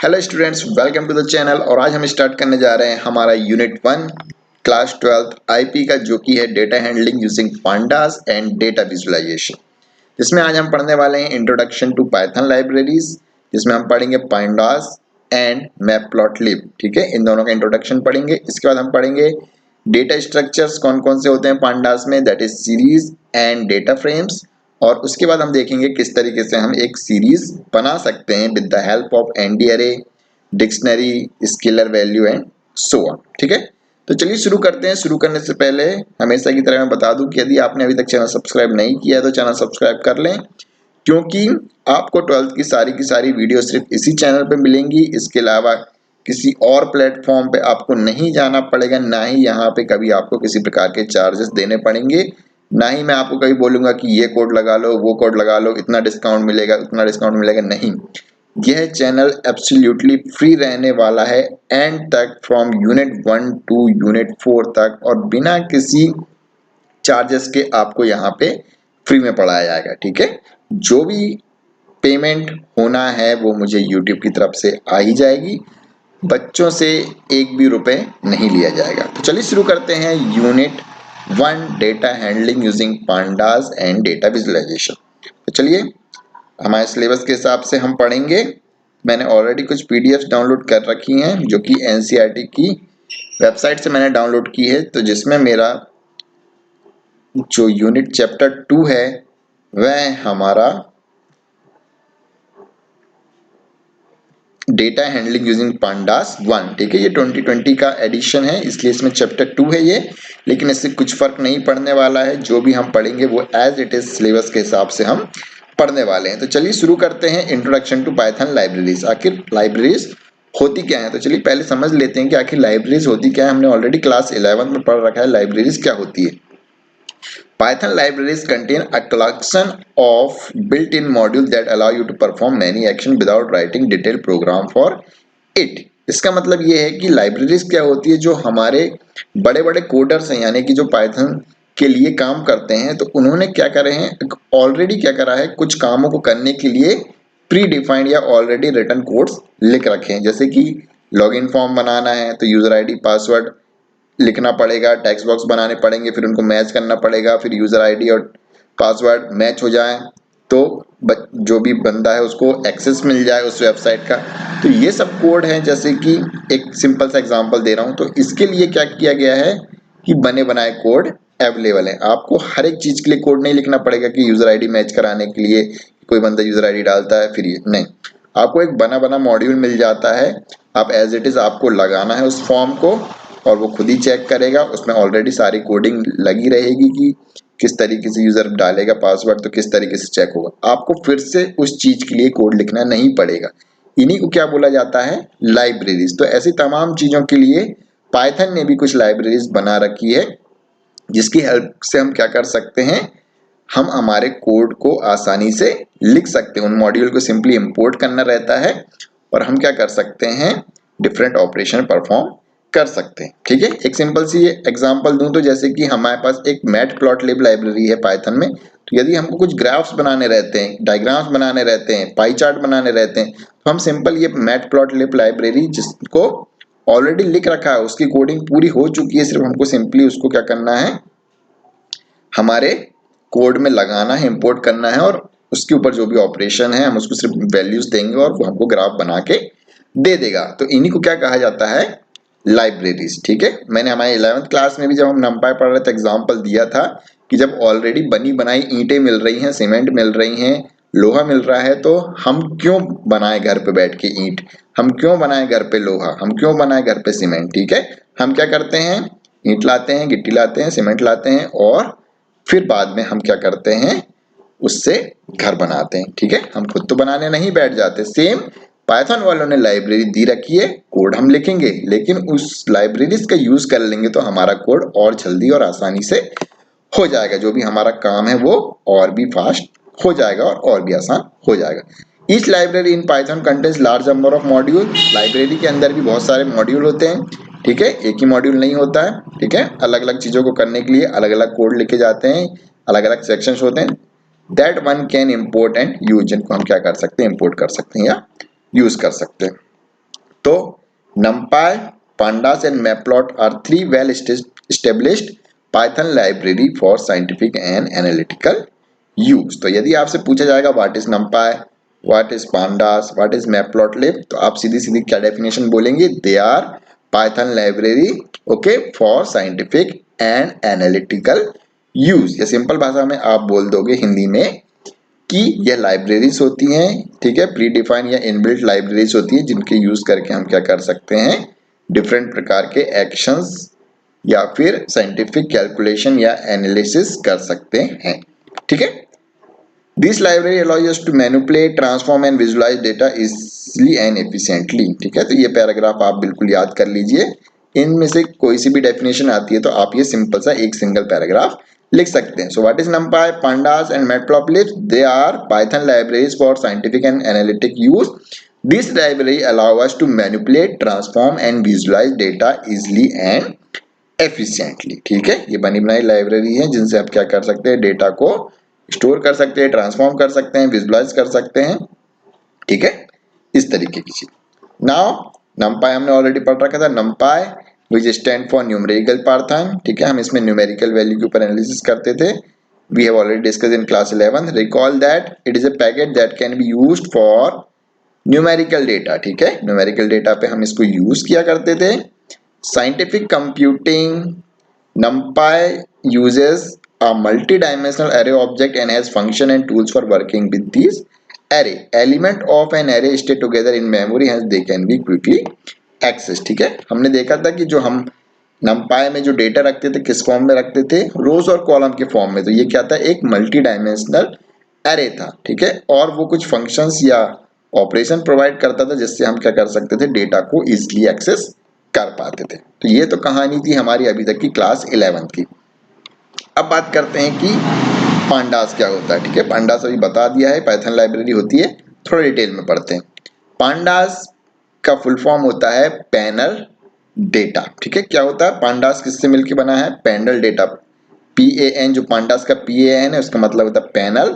Hello students, welcome to the channel. और आज हम स्टार्ट करने जा रहे हैं हमारा यूनिट 1 क्लास 12 आईपी का, जो कि है data handling using pandas and data visualisation. जिसमें आज हम पढ़ने वाले हैं इंट्रोडक्शन टू पाइथन लाइब्रेरीज, जिसमें हम पढ़ेंगे पांडास एंड मैटप्लॉटलिब। ठीक है, इन दोनों का इंट्रोडक्शन पढ़ेंगे। इसके बाद हम पढ़ेंगे डेटा स्ट्रक्चर्स कौन कौन से होते हैं पांडास में, that is series and data frames. और उसके बाद हम देखेंगे किस तरीके से हम एक सीरीज बना सकते हैं with the help of ND array, dictionary, scalar value and so on. ठीक है, तो चलिए शुरू करते हैं। शुरू करने से पहले हमेशा की तरह मैं बता दूं कि यदि आपने अभी तक चैनल सब्सक्राइब नहीं किया है तो चैनल सब्सक्राइब कर लें, क्योंकि आपको 12th की सारी वीडियो सिर्फ इसी चैनल पे मिलेंगी। इसके अलावा किसी और प्लेटफॉर्म पे आपको नहीं जाना पड़ेगा, ना ही यहाँ पे कभी आपको किसी प्रकार के चार्जेस देने पड़ेंगे, ना ही मैं आपको कभी बोलूंगा कि ये कोड लगा लो, वो कोड लगा लो, इतना डिस्काउंट मिलेगा, उतना डिस्काउंट मिलेगा। नहीं, यह चैनल एब्सोल्युटली फ्री रहने वाला है एंड तक, फ्रॉम यूनिट 1 टू यूनिट 4 तक, और बिना किसी चार्जेस के आपको यहाँ पे फ्री में पढ़ाया जाएगा। ठीक है, जो भी पेमेंट होना है वो मुझे यूट्यूब की तरफ से आ ही जाएगी, बच्चों से एक भी रुपए नहीं लिया जाएगा। तो चलिए शुरू करते हैं unit 1 data handling using pandas and data visualisation. तो चलिए हमारे सिलेबस के हिसाब से हम पढ़ेंगे। मैंने ऑलरेडी कुछ पीडीएफ डाउनलोड कर रखी हैं, जो कि एनसीईआरटी की वेबसाइट से मैंने डाउनलोड की है। तो जिसमें मेरा जो यूनिट चैप्टर 2 है वह हमारा डेटा हैंडलिंग यूजिंग पांडास 1। ठीक है, ये 2020 का एडिशन है, इसलिए इसमें चैप्टर 2 है ये, लेकिन इससे कुछ फर्क नहीं पड़ने वाला है। जो भी हम पढ़ेंगे वो एज इट इज सिलेबस के हिसाब से हम पढ़ने वाले हैं। तो चलिए शुरू करते हैं इंट्रोडक्शन टू पाइथन लाइब्रेरीज। आखिर लाइब्रेरीज होती क्या है, तो चलिए पहले समझ लेते हैं कि आखिर लाइब्रेरीज होती क्या है। हमने ऑलरेडी क्लास 11 में पढ़ रखा है लाइब्रेरीज क्या होती है। Python libraries contain a collection of built-in modules that allow you to perform many actions without writing detailed program for it। इसका मतलब ये है कि लाइब्रेरीज क्या होती है, जो हमारे बड़े बड़े कोडर्स हैं, यानी कि जो पाइथन के लिए काम करते हैं, तो उन्होंने क्या करे हैं, ऑलरेडी क्या करा है, कुछ कामों को करने के लिए प्री डिफाइंड या ऑलरेडी रिटन कोड्स लिख रखे हैं। जैसे कि लॉगिन फॉर्म बनाना है तो यूजर आईडी पासवर्ड लिखना पड़ेगा, टेक्स्ट बॉक्स बनाने पड़ेंगे, फिर उनको मैच करना पड़ेगा, फिर यूजर आईडी और पासवर्ड मैच हो जाए तो जो भी बंदा है उसको एक्सेस मिल जाए उस वेबसाइट का। तो ये सब कोड है। जैसे कि एक सिंपल सा एग्जांपल दे रहा हूँ, तो इसके लिए क्या किया गया है कि बने बनाए कोड अवेलेबल है। आपको हर एक चीज के लिए कोड नहीं लिखना पड़ेगा कि यूजर आईडी मैच कराने के लिए कोई बंदा यूजर आईडी डालता है फिर ये नहीं, आपको एक बना बना मॉड्यूल मिल जाता है। आप एज इट इज आपको लगाना है उस फॉर्म को, और वो खुद ही चेक करेगा। उसमें ऑलरेडी सारी कोडिंग लगी रहेगी कि किस तरीके से यूजर डालेगा पासवर्ड तो किस तरीके से चेक होगा। आपको फिर से उस चीज के लिए कोड लिखना नहीं पड़ेगा। इन्हीं को क्या बोला जाता है, लाइब्रेरीज। तो ऐसी तमाम चीजों के लिए पाइथन ने भी कुछ लाइब्रेरीज बना रखी है, जिसकी हेल्प से हम क्या कर सकते हैं, हम हमारे कोड को आसानी से लिख सकते हैं। उन मॉड्यूल को सिंपली इंपोर्ट करना रहता है और हम क्या कर सकते हैं, डिफरेंट ऑपरेशन परफॉर्म कर सकते हैं। ठीक है, एक सिंपल सी एग्जांपल दूं तो जैसे कि हमारे पास एक मैटप्लॉटलिब लाइब्रेरी है पाइथन में। तो यदि हमको कुछ ग्राफ्स बनाने रहते हैं, डायग्राम्स बनाने रहते हैं, पाई चार्ट बनाने रहते हैं, तो हम सिंपल ये मैटप्लॉटलिब लाइब्रेरी जिसको ऑलरेडी लिख रखा है, उसकी कोडिंग पूरी हो चुकी है, सिर्फ हमको सिंपली उसको क्या करना है, हमारे कोड में लगाना है, इंपोर्ट करना है, और उसके ऊपर जो भी ऑपरेशन है हम उसको सिर्फ वैल्यूज देंगे और वो हमको ग्राफ बना के दे देगा। तो इन्हीं को क्या कहा जाता है, लाइब्रेरीज। ठीक है, मैंने हमारे 11th क्लास में भी जब हम नंपाई पढ़ रहे थे एग्जांपल दिया था कि जब ऑलरेडी बनी बनाई ईंटें मिल रही हैं, सीमेंट मिल रही हैं, लोहा मिल रहा है, तो हम क्यों बनाए घर पे बैठ के ईंट, हम क्यों बनाए घर पे लोहा, हम क्यों बनाए घर पे सीमेंट। ठीक है, हम क्या करते हैं, ईंट लाते हैं, गिट्टी लाते हैं, सीमेंट लाते हैं, और फिर बाद में हम क्या करते हैं, उससे घर बनाते हैं। ठीक है, हम खुद तो बनाने नहीं बैठ जाते। सेम पाइथन वालों ने लाइब्रेरी दी रखी है, कोड हम लिखेंगे, लेकिन उस लाइब्रेरीज का यूज कर लेंगे तो हमारा कोड और जल्दी और आसानी से हो जाएगा। जो भी हमारा काम है वो और भी फास्ट हो जाएगा और भी आसान हो जाएगा। Each library in Python contains large number of module. Library के अंदर भी बहुत सारे मॉड्यूल होते हैं। ठीक है, एक ही मॉड्यूल नहीं होता है। ठीक है, अलग अलग चीजों को करने के लिए अलग अलग कोड लिखे जाते हैं, अलग अलग सेक्शंस होते हैं। That one can import and use, जिनको हम क्या कर सकते हैं, इम्पोर्ट कर सकते हैं या यूज कर सकते हैं। तो numpy, pandas and matplot are three well established Python library for scientific and analytical use। तो यदि आपसे पूछा जाएगा what is numpy, what is pandas, what is matplotlib, तो आप सीधी सीधी क्या डेफिनेशन बोलेंगे? They are Python library okay for scientific and analytical use. या सिंपल भाषा में आप बोल दोगे हिंदी में कि यह लाइब्रेरीज होती हैं, ठीक है, प्री डिफाइन या इनबिल्ट लाइब्रेरीज होती है जिनके यूज करके हम क्या कर सकते हैं? डिफरेंट प्रकार के एक्शंस या फिर साइंटिफिक कैलकुलेशन या एनालिसिस कर सकते हैं, ठीक है। This library allows us to manipulate, transform and visualise data easily and efficiently, ठीक है। तो ये पैराग्राफ आप बिल्कुल याद कर लीजिए। इनमें से कोई सी भी डेफिनेशन आती है तो आप ये सिंपल सा एक सिंगल पैराग्राफ लिख सकते हैं। So what is numpy, pandas and matplotlib? They are Python libraries for scientific and analytic use. This library allow us to manipulate, transform and visualize data easily and efficiently, ठीक है। ये बनी बनाई library है जिनसे आप क्या कर सकते हैं? डेटा को स्टोर कर सकते हैं, ट्रांसफॉर्म कर सकते हैं, विजुलाइज कर सकते हैं, ठीक है, इस तरीके की चीज। नाउ numpy हमने ऑलरेडी पढ़ रखा था। numpy which stand for numerical Python, ठीक है, हम इसमें न्यूमेरिकल वैल्यू के ऊपर एनालिसिस करते थे। We have already discussed in class 11. Recall that it is a package that can be used for numerical data, ठीक है, न्यूमेरिकल डेटा पे हम इसको यूज किया करते थे। Scientific computing, numpy uses a multi-dimensional array object and has function and tools for working with these array. Element of an array stay together in memory, hence they can be quickly accessed, ठीक है। हमने देखा था कि जो हम numpy में जो डेटा रखते थे किस फॉर्म में रखते थे? रोज और कॉलम के फॉर्म में। तो ये क्या था? एक मल्टी डायमेंशनल एरे था, ठीक है, और वो कुछ फंक्शंस या ऑपरेशन प्रोवाइड करता था जिससे हम क्या कर सकते थे? डेटा को इजीली एक्सेस कर पाते थे। तो ये तो कहानी थी हमारी अभी तक की क्लास 11 की। अब बात करते हैं कि पांडास क्या होता है, ठीक है। पांडास अभी बता दिया है, पाइथन लाइब्रेरी होती है, थोड़ा डिटेल में पढ़ते हैं। पांडास का फुल फॉर्म होता है पैनल डेटा, ठीक है। क्या होता है? पांडास किससे मिलकर बना है? Panel data. PAN, जो पांडास का PAN है उसका मतलब होता है पैनल,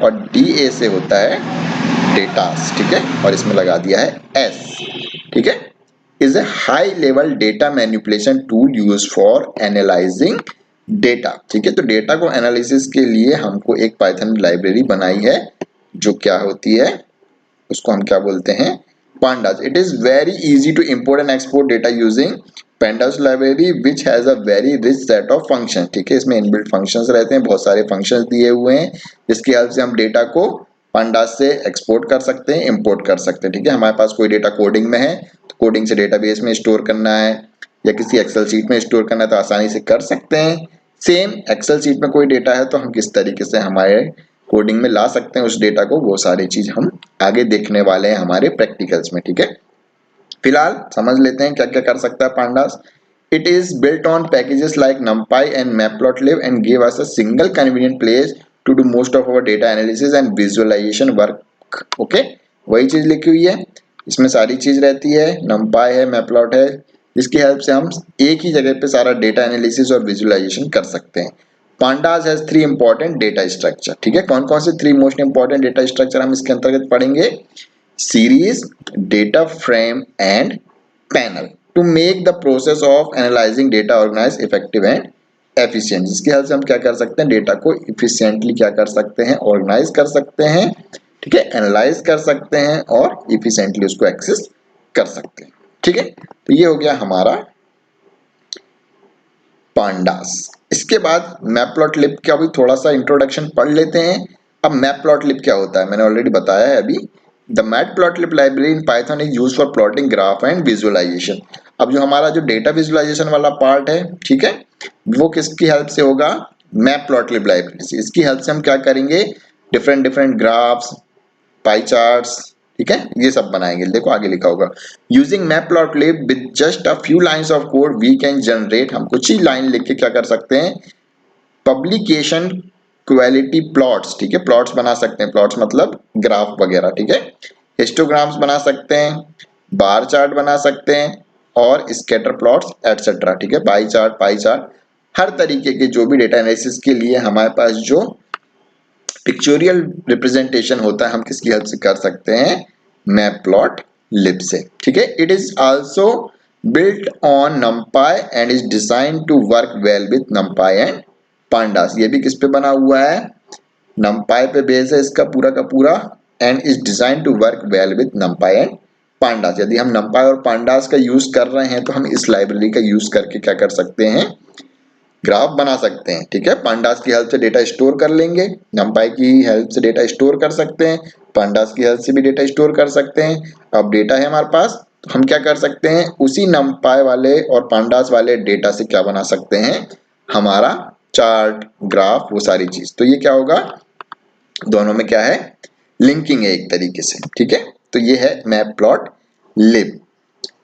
और DA से होता है डेटास, ठीक है, और इसमें लगा दिया है S, ठीक है। Is a high level data manipulation tool use for analysing data, ठीक है। तो डेटा को एनालिसिस के लिए हमको एक पाइथन लाइब्रेरी बनाई है जो क्या होती है, उसको हम क्या बोलते हैं? pandas. It is very easy to import and export data using pandas library which has a very rich set of functions, ठीक है। इसमें इनबिल्ट फंक्शंस रहते हैं, बहुत सारे फंक्शंस दिए हुए हैं जिसकी हेल्प से हम डेटा को pandas से एक्सपोर्ट कर सकते हैं, इंपोर्ट कर सकते हैं, ठीक है। हमारे पास कोई डेटा कोडिंग में है तो कोडिंग से डेटाबेस में स्टोर करना है या किसी एक्सेल शीट में स्टोर करना है तो आसानी से कर सकते हैं। सेम एक्सेल शीट में कोई डेटा है तो हम किस तरीके से हमारे कोडिंग में ला सकते हैं उस डेटा को, वो सारी चीज हम आगे देखने वाले हैं हमारे प्रैक्टिकल्स में, ठीक है। फिलहाल समझ लेते हैं क्या क्या कर सकता है pandas. It is built on packages like numpy and matplotlib and give us a single convenient place to do most of our data analysis and visualisation work, okay. वही चीज लिखी हुई है, इसमें सारी चीज रहती है, numpy है, matplot है, जिसकी हेल्प से हम एक ही जगह पे सारा डेटा एनालिसिस और विजुअलाइजेशन कर सकते हैं। Pandas has 3 important data structure, ठीक है। कौन कौन से 3 मोस्ट इंपॉर्टेंट डेटा स्ट्रक्चर हम इसके अंतर्गत पढ़ेंगे? Series, data frame and panel to make the process of analysing data organise effective and efficient, जिसकी हेल्प से हम क्या कर सकते हैं? डेटा को इफिशिएंटली क्या कर सकते हैं? ऑर्गेनाइज कर सकते हैं, ठीक है, एनालाइज कर सकते हैं और इफिशिएंटली उसको एक्सेस कर सकते हैं, ठीक है। तो ये हो गया हमारा पांडास। इसके बाद मैपप्लॉटलिब का भी थोड़ा सा इंट्रोडक्शन पढ़ लेते हैं। अब मैपप्लॉटलिब क्या होता है मैंने ऑलरेडी बताया है अभी। The matplotlib library in Python is used for plotting graph and visualisation. अब जो हमारा जो डेटा विजुअलाइजेशन वाला पार्ट है, ठीक है, वो किसकी हेल्प से होगा? मैपप्लॉटलिब लाइब्रेरी से। इसकी हेल्प से हम क्या करेंगे? Different different graphs, pie charts, ठीक है, ये सब बनाएंगे। देखो आगे लिखा होगा, using matplotlib with just a few lines of code we can generate, हम कुछ ही लाइन लिख के क्या कर सकते हैं? पब्लिकेशन क्वालिटी प्लॉट्स, ठीक है, प्लॉट्स बना सकते हैं। प्लॉट्स मतलब ग्राफ वगैरह, ठीक है। हिस्टोग्राम्स बना सकते हैं, बार चार्ट बना सकते हैं और स्कैटर प्लॉट्स एटसेट्रा, ठीक है, बाई चार्ट, पाई चार्ट, हर तरीके के जो भी डेटा एनालिसिस के लिए हमारे पास जो पिक्चोरियल रिप्रेजेंटेशन होता है हम किसकी हेल्प से कर सकते हैं? मैपप्लॉटलिब लिब से, ठीक है। It is also built on numpy and is design to work well with numpy and pandas। ये भी किस पे बना हुआ है, numpy पे बेस है इसका पूरा का पूरा, and is design to work well with numpy and pandas। यदि हम numpy और pandas का यूज कर रहे हैं तो हम इस लाइब्रेरी का यूज करके क्या कर सकते हैं, ग्राफ बना सकते हैं, ठीक है। पांडास की हेल्प से डेटा स्टोर कर लेंगे, numpy की हेल्प से डेटा स्टोर कर सकते हैं, पांडास की हेल्प से भी डेटा स्टोर कर सकते हैं। अब डेटा है हमारे पास, तो हम क्या कर सकते हैं, उसी numpy वाले और पांडास वाले डेटा से क्या बना सकते हैं, हमारा चार्ट, ग्राफ, वो सारी चीज। तो ये क्या होगा, दोनों में क्या है, लिंकिंग है एक तरीके से, ठीक है। तो ये है मैटप्लॉटलिब,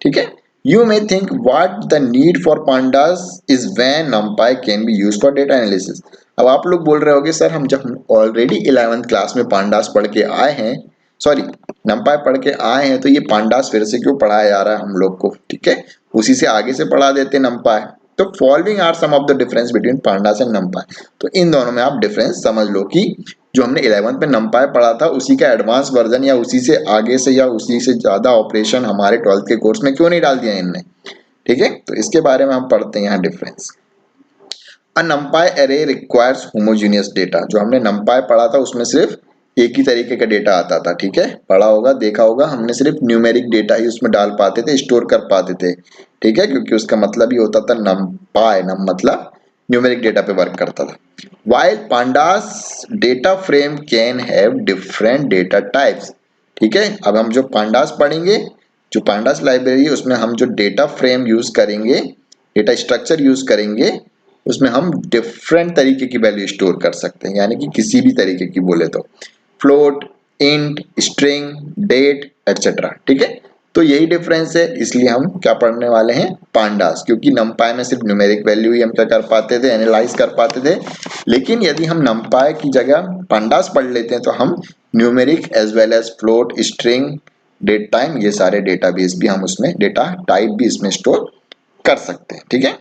ठीक है। You may think what the need for pandas is when numpy can be used for data analysis। अब आप लोग बोल रहे होगे सर हम जब ऑलरेडी 11th क्लास में pandas पढ़ के आए हैं, सॉरी numpy पढ़ के आए हैं, तो ये pandas फिर से क्यों पढ़ाया जा रहा है हम लोग को, ठीक है। उसी से आगे से पढ़ा देते numpy। तो following are some of the difference between pandas and numpy। तो इन दोनों में आप डिफरेंस समझ लो कि जो हमने 11th में numpy पढ़ा था उसी का एडवांस वर्जन या उसी से आगे से या उसी से ज्यादा ऑपरेशन हमारे 12th के कोर्स में क्यों नहीं डाल दिया इनने, ठीक है। तो इसके बारे में हम पढ़ते हैं यहाँ डिफरेंस। अ numpy array requires homogeneous data। जो हमने numpy पढ़ा था उसमें सिर्फ एक ही तरीके का डेटा आता था, ठीक है, पढ़ा होगा देखा होगा, हमने सिर्फ न्यूमेरिक डेटा ही उसमें डाल पाते थे, स्टोर कर पाते थे, ठीक है, क्योंकि उसका मतलब ही होता था numpy, नम मतलब न्यूमेरिक डेटा पे वर्क करता था। While pandas data frame can have different data types, ठीक है। अब हम जो pandas पढ़ेंगे, जो pandas लाइब्रेरी है उसमें हम जो डेटा फ्रेम यूज करेंगे, डेटा स्ट्रक्चर यूज करेंगे, उसमें हम डिफरेंट तरीके की वैल्यू स्टोर कर सकते हैं, यानी कि किसी भी तरीके की बोले तो float, int, string, date etcetera, ठीक है। तो यही डिफरेंस है, इसलिए हम क्या पढ़ने वाले हैं, पांडास, क्योंकि numpy में सिर्फ न्यूमेरिक वैल्यू ही हम क्या कर पाते थे, एनालाइज कर पाते थे। लेकिन यदि हम numpy की जगह पांडास पढ़ लेते हैं तो हम numeric as well as float, string, date time, ये सारे डेटाबेस भी हम उसमें, डेटा टाइप भी इसमें स्टोर कर सकते हैं, ठीक है।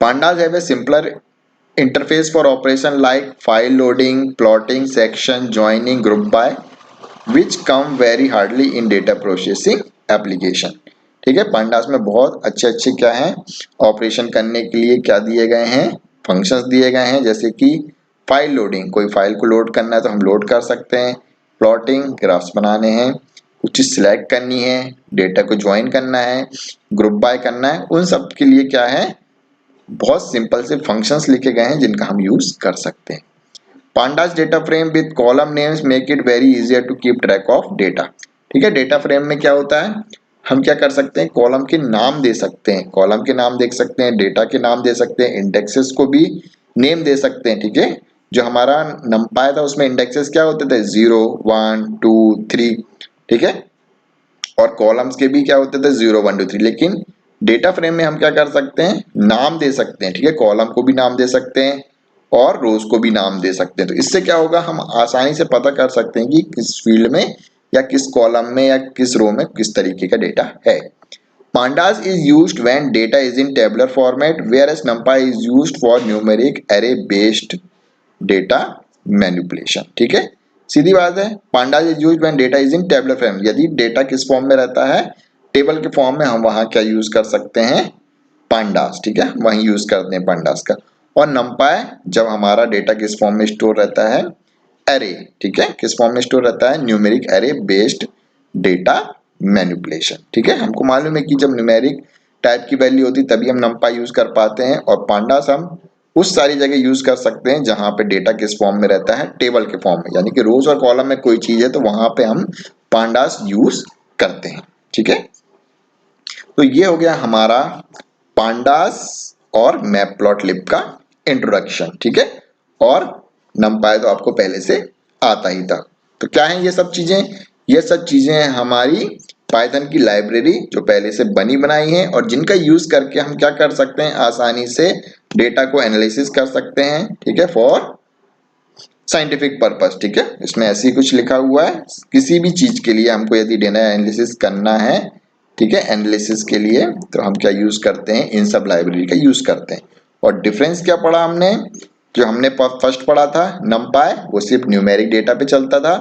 Pandas have a simpler interface for operation like file loading, plotting, section, joining, group by, which come very hardly in data processing application। ठीक है, pandas में बहुत अच्छे अच्छे क्या हैं, ऑपरेशन करने के लिए क्या दिए गए हैं, फंक्शंस दिए गए हैं, जैसे कि फाइल लोडिंग, कोई फाइल को लोड करना है तो हम लोड कर सकते हैं, प्लॉटिंग, ग्राफ्स बनाने हैं, कुछ चीज सिलेक्ट करनी है, डेटा को ज्वाइन करना है, ग्रुप बाय करना है, उन सब के लिए क्या है, बहुत सिंपल से फंक्शंस लिखे गए हैं जिनका हम यूज कर सकते हैं। Pandas data frame with column names make it very easier to keep track of data. ठीक है, डेटा फ्रेम में क्या होता है, हम क्या कर सकते हैं, कॉलम के नाम दे सकते हैं, कॉलम के नाम देख सकते हैं, डेटा के नाम दे सकते हैं, इंडेक्सेस को भी नेम दे सकते हैं, ठीक है। जो हमारा numpy था उसमें इंडेक्सेस क्या होते थे, 0 1 2 3, ठीक है, और कॉलम्स के भी क्या होते थे, 0 1 2 3। लेकिन डेटा फ्रेम में हम क्या कर सकते हैं, नाम दे सकते हैं, ठीक है, कॉलम को भी नाम दे सकते हैं और रोज को भी नाम दे सकते हैं। तो इससे क्या होगा, हम आसानी से पता कर सकते हैं कि किस फील्ड में या किस कॉलम में या किस रो में किस तरीके का डेटा है। Pandas is used when data is in tabular format, whereas NumPy is used for numeric array based data manipulation। ठीक है, सीधी बात है, Pandas is used when data is in tabular form। यदि डेटा किस फॉर्म में रहता है, टेबल के फॉर्म में, हम वहां क्या यूज कर सकते हैं, Pandas, ठीक है, वहीं यूज करते हैं Pandas का। और NumPy जब हमारा डेटा किस फॉर्म में स्टोर रहता है, एरे, ठीक है, किस फॉर्म में स्टोर रहता है, numeric array based data manipulation. ठीक है, हमको मालूम है कि जब न्यूमेरिक टाइप की वैल्यू होती तभी हम NumPy यूज कर पाते हैं, और पांडास हम उस सारी जगह यूज कर सकते हैं जहां पे डेटा किस फॉर्म में रहता है, टेबल के फॉर्म में, यानी कि रोज और कॉलम में कोई चीज है तो वहां पे हम पांडास यूज करते हैं। ठीक है, तो ये हो गया हमारा पांडास और मैटप्लॉटलिब का इंट्रोडक्शन। ठीक है, और NumPy तो आपको पहले से आता ही था। तो क्या है ये सब चीजें, ये सब चीजें हमारी पाइथन की लाइब्रेरी जो पहले से बनी बनाई है और जिनका यूज करके हम क्या कर सकते हैं, आसानी से डेटा को एनालिसिस कर सकते हैं। ठीक है, फॉर साइंटिफिक पर्पस। ठीक है, इसमें ऐसे ही कुछ लिखा हुआ है, किसी भी चीज के लिए हमको यदि डेटा एनालिसिस करना है, ठीक है, एनालिसिस के लिए तो हम क्या यूज करते हैं, इन सब लाइब्रेरी का यूज करते हैं। और डिफरेंस क्या पढ़ा हमने, जो हमने फर्स्ट पढ़ा था numpy, वो सिर्फ न्यूमेरिक डेटा पे चलता था,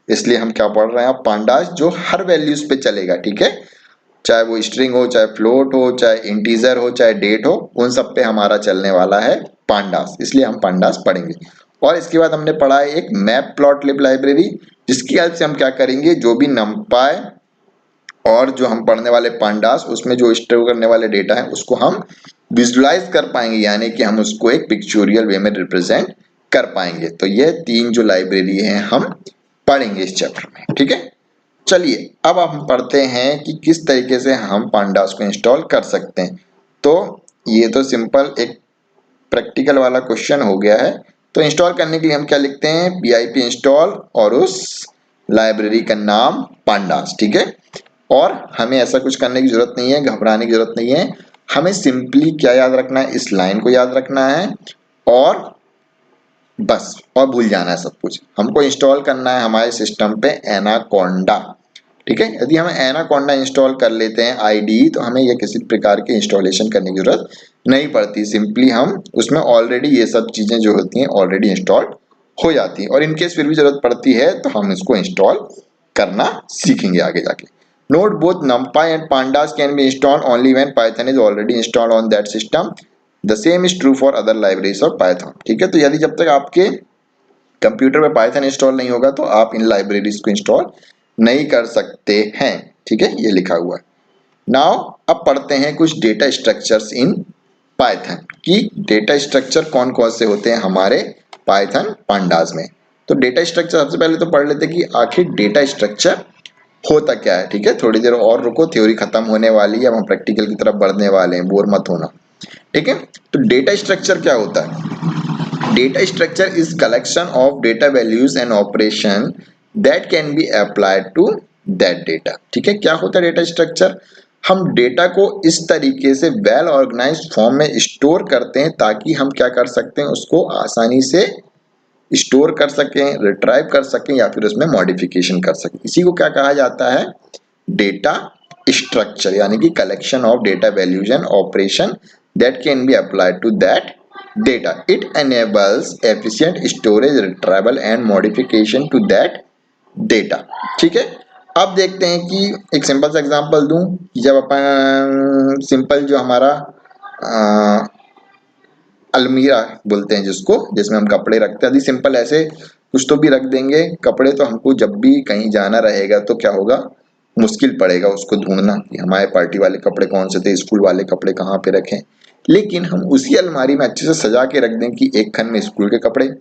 इसलिए हम क्या पढ़ रहे हैं pandas, जो हर वैल्यूज पे चलेगा। ठीक है, चाहे वो स्ट्रिंग हो, चाहे फ्लोट हो, चाहे इंटीजर हो, चाहे डेट हो, उन सब पे हमारा चलने वाला है पांडास, इसलिए हम पांडास पढ़ेंगे। और इसके बाद हमने पढ़ा है एक मैप प्लॉट लिब लाइब्रेरी, जिसकी हेल्प से हम क्या करेंगे, जो भी numpy और जो हम पढ़ने वाले पांडास, उसमें जो स्टोर करने वाले डेटा है उसको हम विजुलाइज कर पाएंगे, यानी कि हम उसको एक पिक्चोरियल वे में रिप्रेजेंट कर पाएंगे। तो ये तीन जो लाइब्रेरी हैं हम पढ़ेंगे इस चैप्टर में। ठीक है, चलिए अब हम पढ़ते हैं कि किस तरीके से हम पांडास को इंस्टॉल कर सकते हैं। तो ये तो सिंपल एक प्रैक्टिकल वाला क्वेश्चन हो गया है। तो इंस्टॉल करने के लिए हम क्या लिखते हैं, pip इंस्टॉल और उस लाइब्रेरी का नाम पांडास। ठीक है, और हमें ऐसा कुछ करने की जरूरत नहीं है, घबराने की जरूरत नहीं है। हमें सिंपली क्या याद रखना है, इस लाइन को याद रखना है और बस, और भूल जाना है सब कुछ। हमको इंस्टॉल करना है हमारे सिस्टम पे एनाकोंडा। ठीक है, यदि हम एनाकोंडा इंस्टॉल कर लेते हैं आईडी, तो हमें यह किसी प्रकार की इंस्टॉलेशन करने की जरूरत नहीं पड़ती। सिंपली हम उसमें ऑलरेडी ये सब चीजें जो होती हैं ऑलरेडी इंस्टॉल हो जाती हैं, और इनकेस फिर भी जरूरत पड़ती है तो हम इसको इंस्टॉल करना सीखेंगे आगे जाके। Note both NumPy and Pandas can be installed only when Python is already installed on that system. The same is true for other libraries of Python. ठीक है, तो यदि जब तक आपके कंप्यूटर पे Python इंस्टॉल नहीं होगा तो आप इन लाइब्रेरीज को इंस्टॉल नहीं कर सकते हैं। ठीक है, ये लिखा हुआ है। नाउ अब पढ़ते हैं कुछ डेटा स्ट्रक्चर्स इन Python कि डेटा स्ट्रक्चर कौन कौन से होते हैं हमारे Python Pandas में। तो डेटा स्ट्रक्चर सबसे पहले तो पढ़ लेते हैं कि आखिर डेटा स्ट्रक्चर होता क्या है। ठीक है, थोड़ी देर और रुको, थ्योरी खत्म होने वाली है, अब हम प्रैक्टिकल की तरफ बढ़ने वाले हैं, बोर मत होना। ठीक है, तो डेटा स्ट्रक्चर क्या होता है, data structure is collection of data values and operation that can be applied to that data. ठीक है, क्या होता है डेटा स्ट्रक्चर, हम डेटा को इस तरीके से वेल ऑर्गेनाइज्ड फॉर्म में स्टोर करते हैं ताकि हम क्या कर सकते हैं, उसको आसानी से स्टोर कर सकें, रिट्राइव कर सकें या फिर उसमें मॉडिफिकेशन कर सकें। इसी को क्या कहा जाता है, डेटा स्ट्रक्चर, यानी कि collection of data values and operation that can be applied to that data. It enables efficient storage, retrieval and modification to that data. ठीक है, अब देखते हैं कि एक सिंपल सा एग्जांपल दूं कि जब अपन सिंपल जो हमारा अलमीरा बोलते हैं जिसको, जिसमें हम कपड़े रखते हैं, यदि सिंपल ऐसे कुछ तो भी रख देंगे कपड़े, तो हमको जब भी कहीं जाना रहेगा तो क्या होगा, मुश्किल पड़ेगा उसको ढूंढना कि हमारे पार्टी वाले कपड़े कौन से थे, स्कूल वाले कपड़े कहाँ पे रखें। लेकिन हम उसी अलमारी में अच्छे से सजा के रख दें कि एक खन में स्कूल के कपड़े,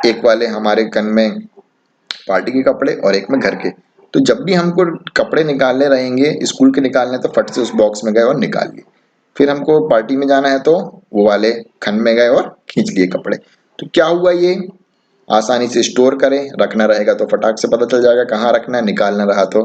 एक वाले हमारे खन में पार्टी के कपड़े और एक में घर के। तो जब भी हमको कपड़े निकालने रहेंगे, स्कूल के निकालने, तो फट से उस बॉक्स में गए और निकाल लिए। फिर हमको पार्टी में जाना है तो वो वाले खन में गए और खींच लिए कपड़े। तो क्या हुआ, ये आसानी से स्टोर करें, रखना रहेगा तो फटाक से पता चल जाएगा कहाँ रखना है, निकालना रहा तो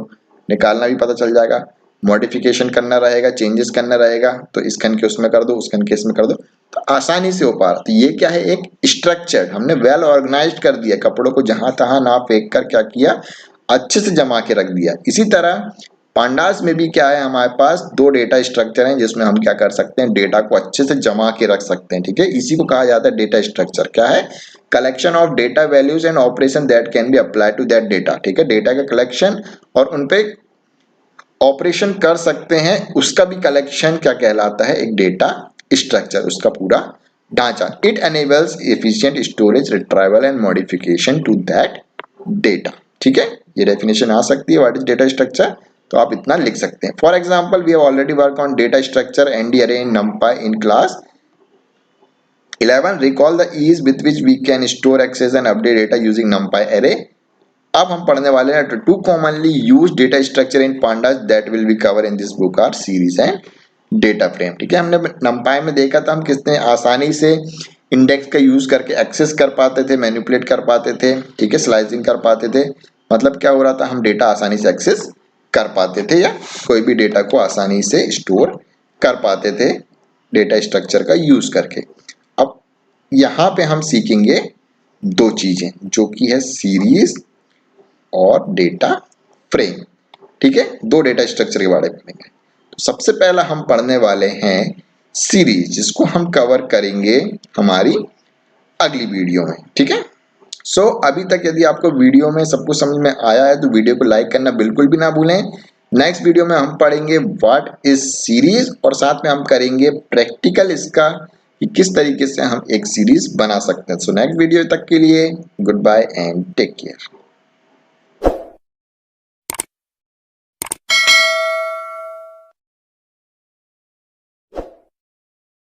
निकालना भी पता चल जाएगा, मॉडिफिकेशन करना रहेगा, चेंजेस करना रहेगा तो इस खन के उसमें कर दो, उस खन के इसमें कर दो, तो आसानी से हो पा रहा। तो ये क्या है, एक स्ट्रक्चर, हमने वेल ऑर्गेनाइज्ड कर दिया, कपड़ों को जहां तहां ना फेंक कर क्या किया, अच्छे से जमा के रख दिया। इसी तरह पांडास में भी क्या है, हमारे पास दो डेटा स्ट्रक्चर हैं जिसमें हम क्या कर सकते हैं, डेटा को अच्छे से जमा के रख सकते हैं। ठीक है, इसी को कहा जाता है डेटा स्ट्रक्चर। क्या है, collection of data values and operation that can be applied to that data. ठीक है, डेटा का कलेक्शन और उनपे ऑपरेशन कर सकते हैं, उसका भी कलेक्शन क्या कहलाता है, एक डेटा स्ट्रक्चर, उसका पूरा ढांचा। It enables efficient storage, retrieval and modification to that data. ठीक है, ये डेफिनेशन आ सकती है व्हाट इज डेटा स्ट्रक्चर, तो आप इतना लिख सकते हैं। For example, we have already work on data structure and array in numpy in class 11. Recall the ease with which we can store, access and update data using numpy array. अब हम पढ़ने वाले हैं two commonly use data structure in pandas that will be cover in this book are series and data frame. ठीक है, हमने numpy में देखा था हम कितने आसानी से इंडेक्स का यूज करके एक्सेस कर पाते थे, मैनिपुलेट कर पाते थे। ठीक है, स्लाइसिंग कर पाते थे, मतलब क्या हो रहा था, हम डेटा आसानी से एक्सेस कर पाते थे या कोई भी डेटा को आसानी से स्टोर कर पाते थे डेटा स्ट्रक्चर का यूज करके। अब यहाँ पे हम सीखेंगे दो चीजें जो कि है सीरीज और डेटा फ्रेम। ठीक है, दो डेटा स्ट्रक्चर के बारे में पढ़ेंगे। तो सबसे पहला हम पढ़ने वाले हैं सीरीज, जिसको हम कवर करेंगे हमारी अगली वीडियो में, ठीक है। सो अभी तक यदि आपको वीडियो में सब कुछ समझ में आया है तो वीडियो को लाइक करना बिल्कुल भी ना भूलें। नेक्स्ट वीडियो में हम पढ़ेंगे व्हाट इज सीरीज और साथ में हम करेंगे प्रैक्टिकल इसका कि किस तरीके से हम एक सीरीज बना सकते हैं। सो नेक्स्ट वीडियो तक के लिए goodbye and take care.